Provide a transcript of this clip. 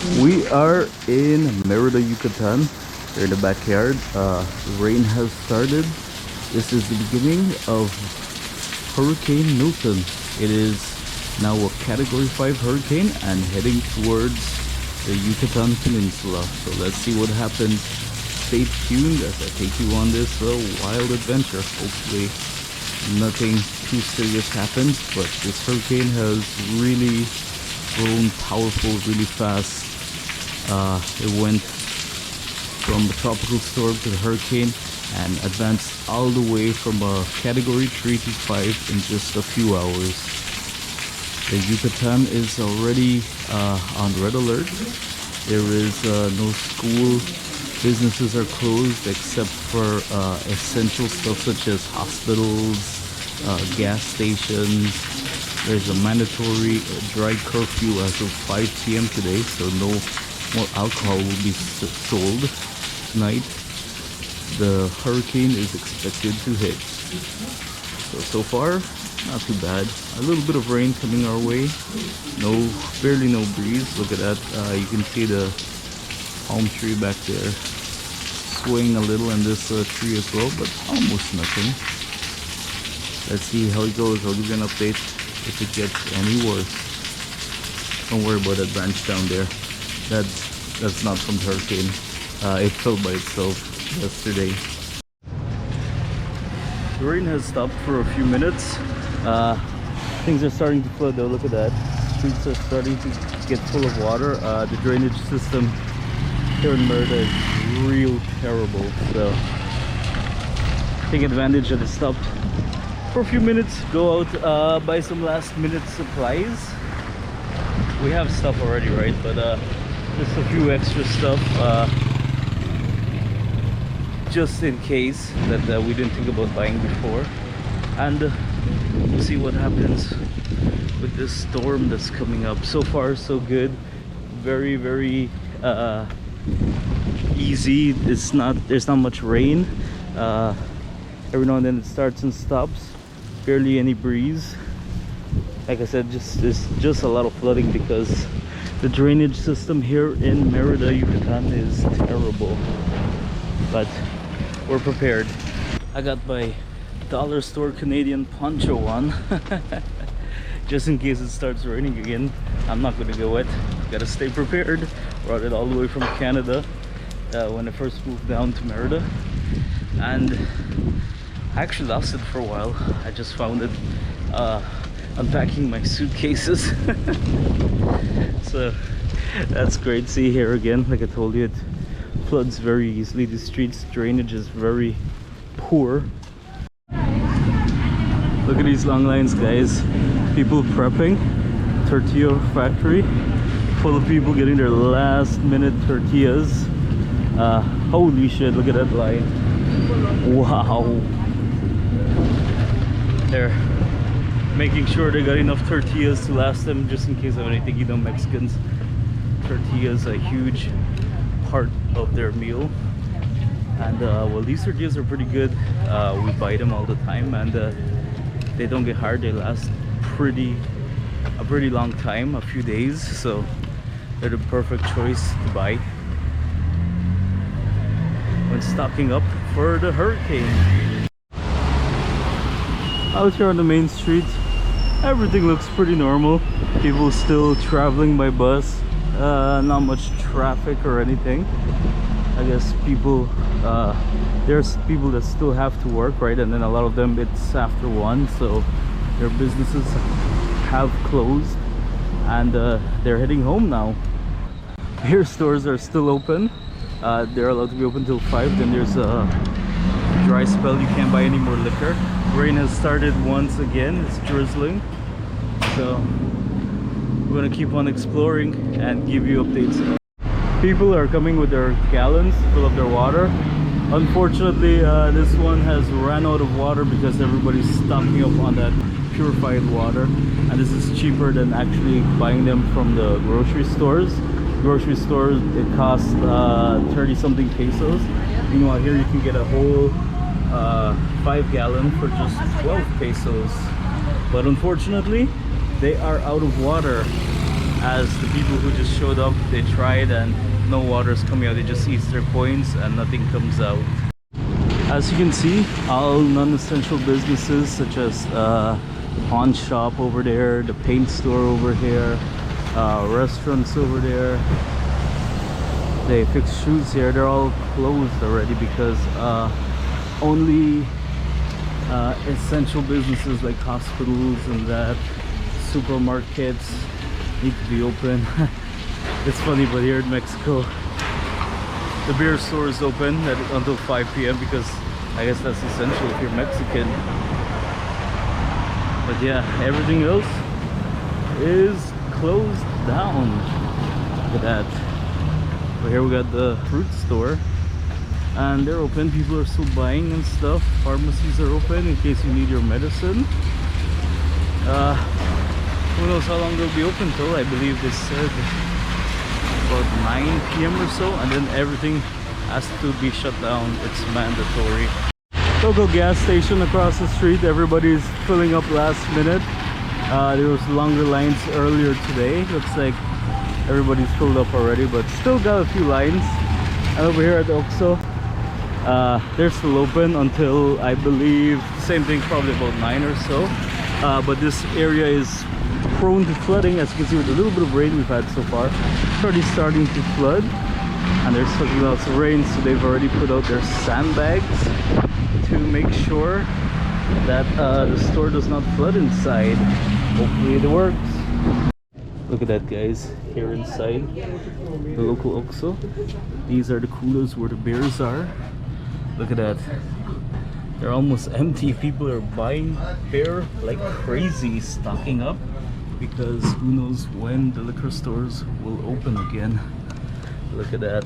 We are in Merida, Yucatan. We're in the backyard. Rain has started. This is the beginning of Hurricane Milton. It is now a Category 5 hurricane and heading towards the Yucatan Peninsula. So let's see what happens. Stay tuned as I take you on this wild adventure. Hopefully nothing too serious happens, but this hurricane has really grown powerful really fast. It went from the tropical storm to the hurricane and advanced all the way from a category 3 to 5 in just a few hours. The Yucatan is already on red alert. There is no school. Businesses are closed except for essential stuff such as hospitals, gas stations. There's a mandatory dry curfew as of 5 p.m. today, so no more alcohol will be sold tonight. The hurricane is expected to hit. So far, not too bad. A little bit of rain coming our way. Barely no breeze. Look at that. You can see the palm tree back there swaying a little, and this tree as well, but almost nothing. Let's see how it goes. I'll give you an update if it gets any worse. Don't worry about that branch down there. That's not from the hurricane. It fell by itself yesterday. The rain has stopped for a few minutes. Things are starting to flood though. Look at that. Streets are starting to get full of water. The drainage system here in Merida is real terrible. So take advantage that it stopped for a few minutes. Go out, buy some last minute supplies. We have stuff already, right? But just a few extra stuff just in case that we didn't think about buying before. And we'll see what happens with this storm that's coming up. So far so good. Very easy. There's not much rain. Every now and then it starts and stops. Barely any breeze. Like I said, there's just a lot of flooding because the drainage system here in Merida, Yucatan is terrible. But we're prepared. I got my dollar store Canadian poncho on just in case it starts raining again. I'm not gonna get wet. Gotta stay prepared. Brought it all the way from Canada when I first moved down to Merida, and I actually lost it for a while. I just found it unpacking my suitcases. So that's great. See here again, like I told you, it floods very easily. The streets drainage is very poor. Look at these long lines, guys. People prepping. Tortilla factory full of people getting their last minute tortillas. Holy shit, look at that line. Wow. They're making sure they got enough tortillas to last them just in case of anything. You know, Mexicans, tortillas a huge part of their meal. And well, these tortillas are pretty good. We buy them all the time, and they don't get hard. They last a pretty long time, a few days, so they're the perfect choice to buy when stocking up for the hurricane. Out here on the main street, everything looks pretty normal. People still traveling by bus. Not much traffic or anything. I guess there's people that still have to work, right? And then a lot of them, it's after 1, so their businesses have closed, and they're heading home now. Beer stores are still open. They're allowed to be open till 5. Then there's a dry spell. You can't buy any more liquor. Rain has started once again. It's drizzling, so we're gonna keep on exploring and give you updates. People are coming with their gallons to fill up their water. Unfortunately, this one has ran out of water because everybody's stocking up on that purified water, and this is cheaper than actually buying them from the grocery stores. Grocery stores, it costs 30 something pesos. Meanwhile here you can get a whole 5 gallon for just 12 pesos. But unfortunately they are out of water, as the people who just showed up, they tried and no water's coming out. They just eat their coins and nothing comes out. As you can see, all non-essential businesses such as pawn shop over there, the paint store over here, restaurants over there, they fix shoes here, they're all closed already because only essential businesses like hospitals and that, supermarkets need to be open. It's funny, but here in Mexico the beer store is open until 5 p.m. because I guess that's essential if you're Mexican. But yeah, everything else is closed down. Look at that. But here we got the fruit store and they're open. People are still buying and stuff. Pharmacies are open in case you need your medicine. Who knows how long they'll be open till. I believe they said about 9 p.m. or so, and then everything has to be shut down. It's mandatory. Local gas station across the street, everybody's filling up last minute. There was longer lines earlier today. Looks like everybody's filled up already, but still got a few lines. And over here at Oxxo, they're still open until I believe same thing, probably about 9 or so. But this area is prone to flooding, as you can see with the little bit of rain we've had so far. It's already starting to flood, and there's such lots of rain, so they've already put out their sandbags to make sure that the store does not flood inside. Hopefully it works. Look at that, guys, here inside the local Oxxo. These are the coolers where the beers are. Look at that. They're almost empty. People are buying beer like crazy, stocking up, because who knows when the liquor stores will open again. Look at that.